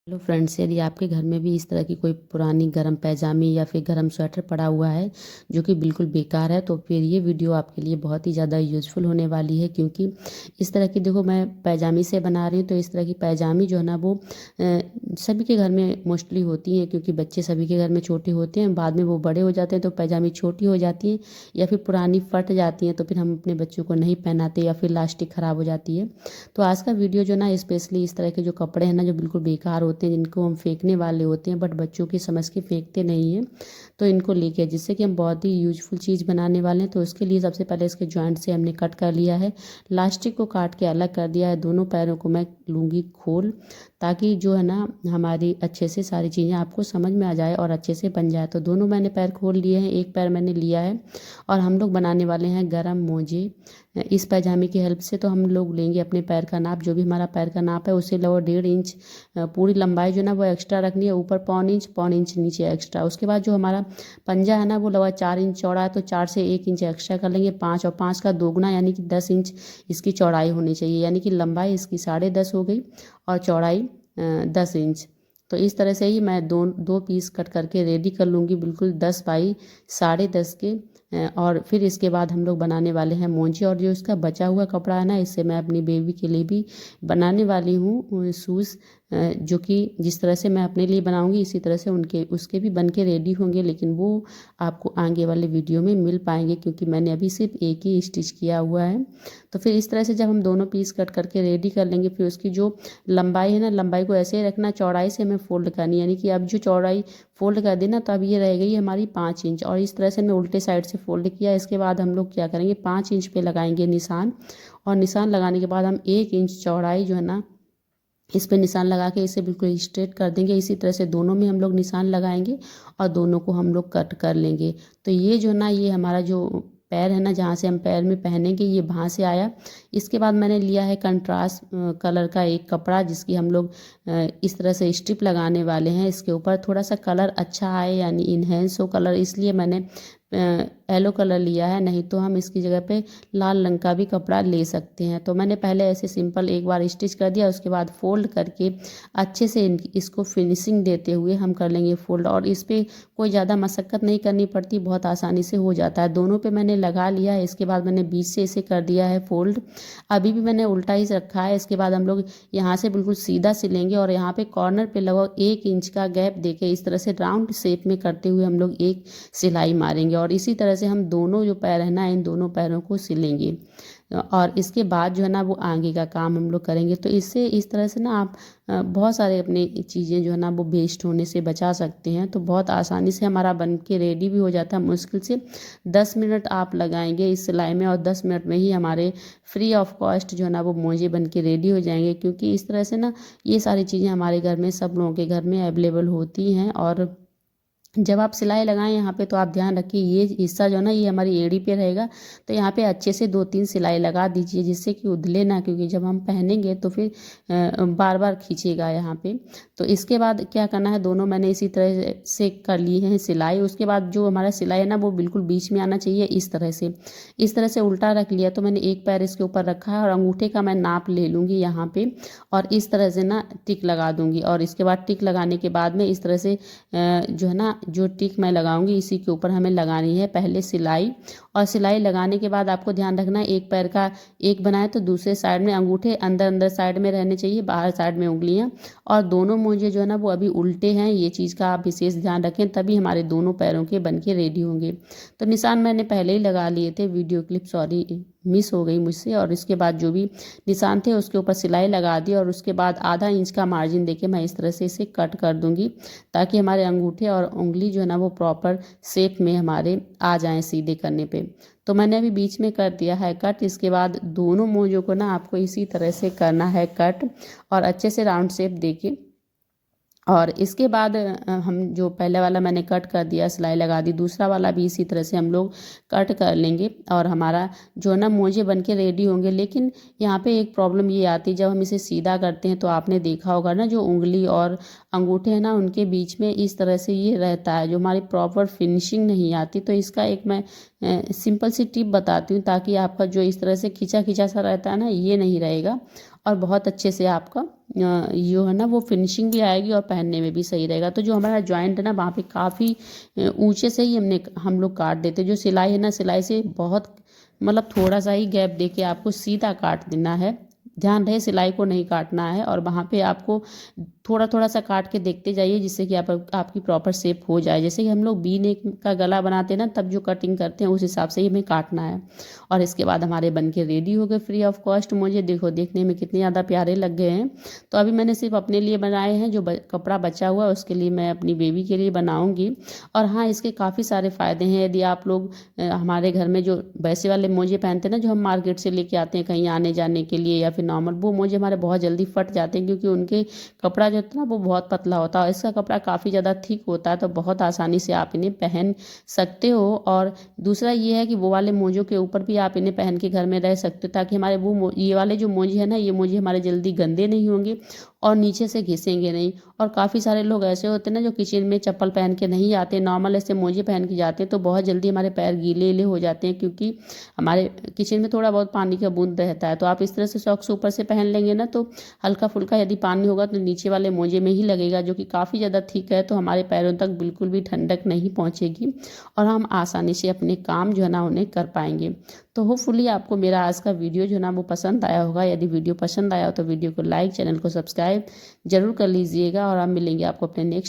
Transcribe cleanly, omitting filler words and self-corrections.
Hello friends, यदि आपके घर में भी इस तरह की कोई पुरानी गर्म पैजामी या फिर गर्म स्वेटर पड़ा हुआ है जो कि बिल्कुल बेकार है, तो फिर ये वीडियो आपके लिए बहुत ही ज़्यादा यूज़फुल होने वाली है। क्योंकि इस तरह की, देखो, मैं पैजामी से बना रही हूँ, तो इस तरह की पैजामी जो है ना वो सभी के घर में मोस्टली होती हैं। क्योंकि बच्चे सभी के घर में छोटे होते हैं, बाद में वो बड़े हो जाते हैं तो पैजामी छोटी हो जाती हैं या फिर पुरानी फट जाती हैं, तो फिर हम अपने बच्चों को नहीं पहनाते या फिर लास्टिक ख़राब हो जाती है। तो आज का वीडियो जो ना स्पेशली इस तरह के जो कपड़े हैं ना जो बिल्कुल बेकार होते हैं, जिनको हम फेंकने वाले होते हैं बट बच्चों की समझ के फेंकते नहीं हैं, तो इनको लेके जिससे कि हम बहुत ही यूजफुल चीज़ बनाने वाले हैं। तो उसके लिए सबसे पहले इसके जॉइंट से हमने कट कर लिया है, लास्टिक को काट के अलग कर दिया है। दोनों पैरों को मैं लूँगी खोल, ताकि जो है ना हमारी अच्छे से सारी चीज़ें आपको समझ में आ जाए और अच्छे से बन जाए। तो दोनों मैंने पैर खोल लिए हैं, एक पैर मैंने लिया है और हम लोग बनाने वाले हैं गरम मोजे इस पैजामे की हेल्प से। तो हम लोग लेंगे अपने पैर का नाप, जो भी हमारा पैर का नाप है उससे लगभग 1.5 इंच पूरी लंबाई जो ना वो एक्स्ट्रा रखनी है, ऊपर पौन इंच नीचे एक्स्ट्रा। उसके बाद जो हमारा पंजा है ना वो लगभग 4 इंच चौड़ा है, तो 4 से 1 इंच एक्स्ट्रा कर लेंगे, 5 और 5 का दोगुना यानी कि 10 इंच इसकी चौड़ाई होनी चाहिए। यानी कि लंबाई इसकी 10.5 हो गई और चौड़ाई 10 इंच। तो इस तरह से ही मैं दो दो पीस कट करके रेडी कर लूँगी, बिल्कुल 10 बाई 10.5 के। और फिर इसके बाद हम लोग बनाने वाले हैं मोजे। और जो इसका बचा हुआ कपड़ा है ना, इससे मैं अपनी बेबी के लिए भी बनाने वाली हूँ शूज़, जो कि जिस तरह से मैं अपने लिए बनाऊंगी इसी तरह से उनके उसके भी बन के रेडी होंगे, लेकिन वो आपको आगे वाले वीडियो में मिल पाएंगे क्योंकि मैंने अभी सिर्फ एक ही स्टिच किया हुआ है। तो फिर इस तरह से जब हम दोनों पीस कट करके रेडी कर लेंगे, फिर उसकी जो लंबाई है ना, लंबाई को ऐसे ही रखना, चौड़ाई से हमें फोल्ड करनी। यानी कि अब जो चौड़ाई फोल्ड कर दी ना, तो अब ये रह गई हमारी 5 इंच, और इस तरह से मैं उल्टे साइड से फोल्ड किया। इसके बाद हम लोग क्या करेंगे, 5 इंच पे लगाएंगे निशान, और निशान लगाने के बाद हम 1 इंच चौड़ाई जो है ना इस पे निशान लगा के इसे बिल्कुल स्ट्रेट कर देंगे। इसी तरह से दोनों में हम लोग निशान लगाएंगे और दोनों को हम लोग कट कर लेंगे। तो ये जो ना, ये हमारा जो पैर है ना, जहाँ से हम पैर में पहनेंगे, ये वहाँ से आया। इसके बाद मैंने लिया है कंट्रास्ट कलर का एक कपड़ा, जिसकी हम लोग इस तरह से स्ट्रिप लगाने वाले हैं। इसके ऊपर थोड़ा सा कलर अच्छा आए, यानी इन्हेंस हो कलर, इसलिए मैंने येलो कलर लिया है। नहीं तो हम इसकी जगह पे लाल रंग का भी कपड़ा ले सकते हैं। तो मैंने पहले ऐसे सिंपल एक बार स्टिच कर दिया, उसके बाद फोल्ड करके अच्छे से इसको फिनिशिंग देते हुए हम कर लेंगे फोल्ड। और इस पर कोई ज़्यादा मशक्क़त नहीं करनी पड़ती, बहुत आसानी से हो जाता है। दोनों पे मैंने लगा लिया है, इसके बाद मैंने बीच से इसे कर दिया है फोल्ड। अभी भी मैंने उल्टा ही रखा है। इसके बाद हम लोग यहाँ से बिल्कुल सीधा सिलेंगे और यहाँ पे कॉर्नर पे लगभग 1 इंच का गैप देके इस तरह से राउंड शेप में करते हुए हम लोग एक सिलाई मारेंगे। और इसी तरह से हम दोनों जो पैर है ना, इन दोनों पैरों को सिलेंगे। और इसके बाद जो है ना वो आगे का काम हम लोग करेंगे। तो इससे इस तरह से ना आप बहुत सारे अपने चीज़ें जो है ना वो वेस्ट होने से बचा सकते हैं। तो बहुत आसानी से हमारा बन के रेडी भी हो जाता है। मुश्किल से 10 मिनट आप लगाएंगे इस सिलाई में, और 10 मिनट में ही हमारे फ्री ऑफ कॉस्ट जो है ना वो मोजे बन के रेडी हो जाएंगे। क्योंकि इस तरह से ना ये सारी चीज़ें हमारे घर में, सब लोगों के घर में अवेलेबल होती हैं। और जब आप सिलाई लगाएं यहाँ पे, तो आप ध्यान रखिए ये हिस्सा जो है ना, ये हमारी एड़ी पे रहेगा। तो यहाँ पे अच्छे से 2-3 सिलाई लगा दीजिए, जिससे कि उधले ना, क्योंकि जब हम पहनेंगे तो फिर बार बार खींचेगा यहाँ पे। तो इसके बाद क्या करना है, दोनों मैंने इसी तरह से कर ली है सिलाई। उसके बाद जो हमारा सिलाई है ना वो बिल्कुल बीच में आना चाहिए, इस तरह से उल्टा रख लिया। तो मैंने एक पैर इसके ऊपर रखा है और अंगूठे का मैं नाप ले लूँगी यहाँ पे, और इस तरह से ना टिक लगा दूँगी। और इसके बाद टिक लगाने के बाद में इस तरह से जो है ना, जो टिक मैं लगाऊंगी इसी के ऊपर हमें लगानी है पहले सिलाई। और सिलाई लगाने के बाद आपको ध्यान रखना है, एक पैर का एक बनाए तो दूसरे साइड में अंगूठे अंदर अंदर साइड में रहने चाहिए, बाहर साइड में उंगलियां। और दोनों मोजे जो है ना वो अभी उल्टे हैं, ये चीज़ का आप विशेष ध्यान रखें, तभी हमारे दोनों पैरों के बन के रेडी होंगे। तो निशान मैंने पहले ही लगा लिए थे, वीडियो क्लिप सॉरी मिस हो गई मुझसे। और इसके बाद जो भी निशान थे उसके ऊपर सिलाई लगा दी, और उसके बाद आधा इंच का मार्जिन देके मैं इस तरह से इसे कट कर दूंगी, ताकि हमारे अंगूठे और उंगली जो है ना वो प्रॉपर शेप में हमारे आ जाएं सीधे करने पे। तो मैंने अभी बीच में कर दिया है कट। इसके बाद दोनों मोजों को ना आपको इसी तरह से करना है कट, और अच्छे से राउंड शेप देके। और इसके बाद हम जो पहले वाला मैंने कट कर दिया, सिलाई लगा दी, दूसरा वाला भी इसी तरह से हम लोग कट कर लेंगे, और हमारा जो है ना मोजे बन के रेडी होंगे। लेकिन यहाँ पे एक प्रॉब्लम ये आती है, जब हम इसे सीधा करते हैं तो आपने देखा होगा ना, जो उंगली और अंगूठे हैं ना उनके बीच में इस तरह से ये रहता है, जो हमारी प्रॉपर फिनिशिंग नहीं आती। तो इसका एक मैं सिंपल सी टिप बताती हूँ, ताकि आपका जो इस तरह से खिंचा खिंचा सा रहता है ना, ये नहीं रहेगा। और बहुत अच्छे से आपका जो है ना वो फिनिशिंग भी आएगी और पहनने में भी सही रहेगा। तो जो हमारा जॉइंट है ना वहाँ पे काफ़ी ऊंचे से ही हम लोग काट देते हैं। जो सिलाई है ना, सिलाई से बहुत मतलब थोड़ा सा ही गैप दे के आपको सीधा काट देना है। ध्यान रहे सिलाई को नहीं काटना है, और वहाँ पे आपको थोड़ा थोड़ा सा काट के देखते जाइए जिससे कि आपकी प्रॉपर शेप हो जाए। जैसे कि हम लोग वी नेक का गला बनाते हैं ना, तब जो कटिंग करते हैं उस हिसाब से ही हमें काटना है। और इसके बाद हमारे बन के रेडी हो गए फ्री ऑफ कॉस्ट। मुझे देखो देखने में कितने ज़्यादा प्यारे लग गए हैं। तो अभी मैंने सिर्फ अपने लिए बनाए हैं, जो कपड़ा बचा हुआ है उसके लिए मैं अपनी बेबी के लिए बनाऊंगी। और हाँ, इसके काफ़ी सारे फ़ायदे हैं। यदि आप लोग हमारे घर में जो वैसे वाले मोजे पहनते हैं ना, जो हम मार्केट से लेके आते हैं कहीं आने जाने के लिए या फिर नॉर्मल, वो मोजे हमारे बहुत जल्दी फट जाते हैं, क्योंकि उनके कपड़ा जो होता है ना वो बहुत पतला होता है। इसका कपड़ा काफ़ी ज़्यादा थिक होता है, तो बहुत आसानी से आप इन्हें पहन सकते हो। और दूसरा ये है कि वो वाले मोजों के ऊपर भी आप इन्हें पहन के घर में रह सकते हो, ताकि हमारे ये वाले जो मोजे हैं ना, ये मोजे हमारे जल्दी गंदे नहीं होंगे और नीचे से घिसेंगे नहीं। और काफ़ी सारे लोग ऐसे होते हैं ना जो किचन में चप्पल पहन के नहीं जाते, नॉर्मल ऐसे मोजे पहन के जाते हैं, तो बहुत जल्दी हमारे पैर गीले गीले हो जाते हैं, क्योंकि हमारे किचन में थोड़ा बहुत पानी का बूंद रहता है। तो आप इस तरह से सॉक्स ऊपर से पहन लेंगे ना, तो हल्का फुल्का यदि पानी होगा तो नीचे वाले मोजे में ही लगेगा, जो कि काफ़ी ज़्यादा थिक है, तो हमारे पैरों तक बिल्कुल भी ठंडक नहीं पहुँचेगी और हम आसानी से अपने काम जो है ना उन्हें कर पाएंगे। तो होपफुली आपको मेरा आज का वीडियो जो है ना वो पसंद आया होगा। यदि वीडियो पसंद आया हो तो वीडियो को लाइक, चैनल को सब्सक्राइब जरूर कर लीजिएगा, और हम मिलेंगे आपको अपने नेक्स्ट